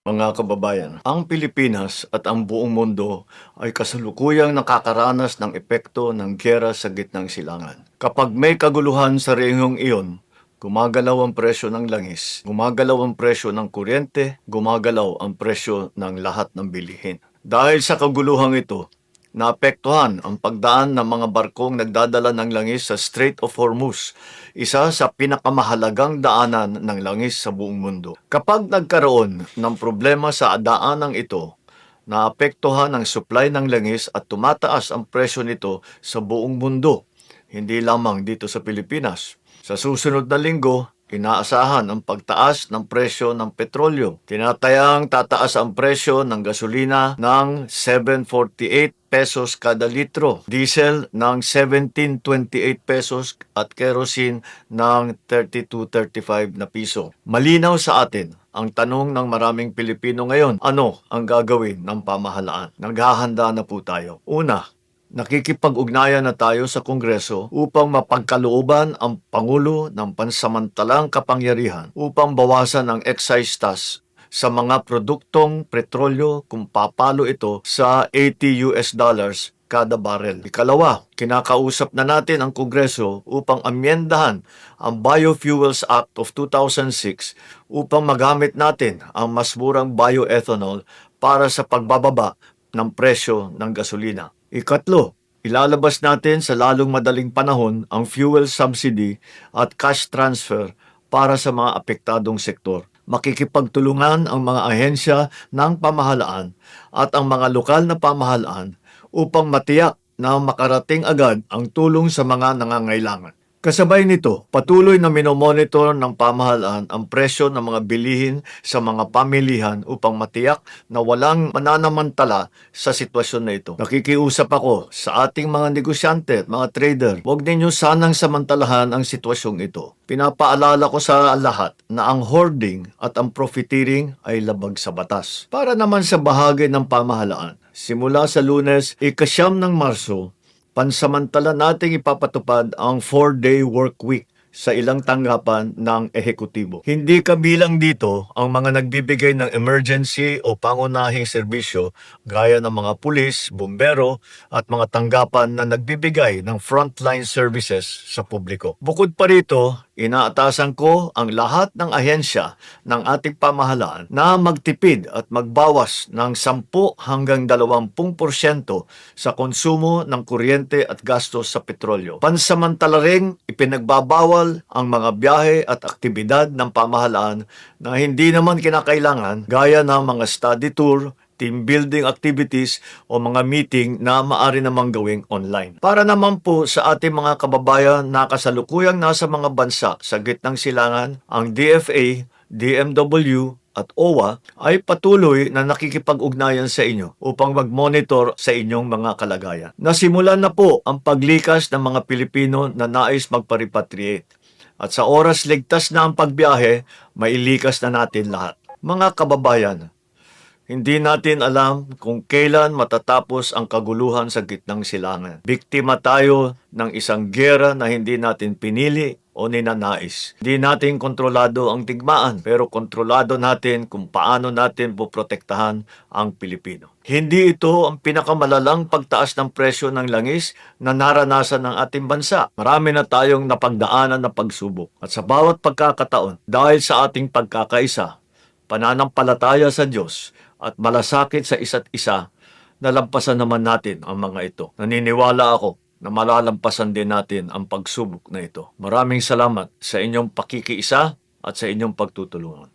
Mga kababayan, ang Pilipinas at ang buong mundo ay kasalukuyang nakakaranas ng epekto ng giyera sa gitnang silangan. Kapag may kaguluhan sa rehiyong iyon, gumagalaw ang presyo ng langis, gumagalaw ang presyo ng kuryente, gumagalaw ang presyo ng lahat ng bilihin. Dahil sa kaguluhang ito, naapektuhan ang pagdaan ng mga barkong nagdadala ng langis sa Strait of Hormuz, isa sa pinakamahalagang daanan ng langis sa buong mundo. Kapag nagkaroon ng problema sa daanang ito, naapektuhan ang supply ng langis at tumataas ang presyo nito sa buong mundo, hindi lamang dito sa Pilipinas. Sa susunod na linggo, inaasahan ang pagtaas ng presyo ng petrolyo. Tinatayang tataas ang presyo ng gasolina ng 7.48 pesos kada litro, diesel ng 17.28 pesos at kerosene ng 32.35 na piso. Malinaw sa atin ang tanong ng maraming Pilipino ngayon, ano ang gagawin ng pamahalaan? Naghahanda na po tayo. Una, nakikipag-ugnayan na tayo sa Kongreso upang mapagkalooban ang Pangulo ng pansamantalang kapangyarihan upang bawasan ang excise tax sa mga produktong petrolyo kung papalo ito sa $80 kada barrel. Ikalawa, kinakausap na natin ang Kongreso upang amyendahan ang Biofuels Act of 2006 upang magamit natin ang mas murang bioethanol para sa pagbababa ng presyo ng gasolina. Ikatlo, ilalabas natin sa lalong madaling panahon ang fuel subsidy at cash transfer para sa mga apektadong sektor. Makikipagtulungan ang mga ahensya ng pamahalaan at ang mga lokal na pamahalaan upang matiyak na makarating agad ang tulong sa mga nangangailangan. Kasabay nito, patuloy na minomonitor ng pamahalaan ang presyo ng mga bilihin sa mga pamilihan upang matiyak na walang mananamantala sa sitwasyon na ito. Nakikiusap ako sa ating mga negosyante at mga trader, huwag ninyo sanang samantalahan ang sitwasyong ito. Pinapaalala ko sa lahat na ang hoarding at ang profiteering ay labag sa batas. Para naman sa bahagi ng pamahalaan, simula sa Lunes, 9 ng Marso, pansamantala nating ipapatupad ang 4-day work week sa ilang tanggapan ng ehekutibo. Hindi kabilang dito ang mga nagbibigay ng emergency o pangunahing serbisyo gaya ng mga pulis, bumbero at mga tanggapan na nagbibigay ng frontline services sa publiko. Bukod pa rito, inaatasan ko ang lahat ng ahensya ng ating pamahalaan na magtipid at magbawas ng 10 hanggang 20% sa konsumo ng kuryente at gastos sa petrolyo. Pansamantala ring ipinagbabawal ang mga biyahe at aktibidad ng pamahalaan na hindi naman kinakailangan gaya ng mga study tour, team building activities o mga meeting na maaari namang gawing online. Para naman po sa ating mga kababayan na kasalukuyang nasa mga bansa sa gitnang silangan, ang DFA, DMW at OWA ay patuloy na nakikipag-ugnayan sa inyo upang mag-monitor sa inyong mga kalagayan. Nasimulan na po ang paglikas ng mga Pilipino na nais magpa-repatriate. At sa oras ligtas na ang pagbiyahe, mailikas na natin lahat. Mga kababayan, hindi natin alam kung kailan matatapos ang kaguluhan sa gitnang silangan. Biktima tayo ng isang giyera na hindi natin pinili o ninanais. Hindi natin kontrolado ang digmaan, pero kontrolado natin kung paano natin poprotektahan ang Pilipino. Hindi ito ang pinakamalalang pagtaas ng presyo ng langis na naranasan ng ating bansa. Marami na tayong napagdaanan na pagsubok. At sa bawat pagkakataon, dahil sa ating pagkakaisa, pananampalataya sa Diyos, at malasakit sa isa't isa, nalampasan naman natin ang mga ito. Naniniwala ako na malalampasan din natin ang pagsubok na ito. Maraming salamat sa inyong pakikiisa at sa inyong pagtutulungan.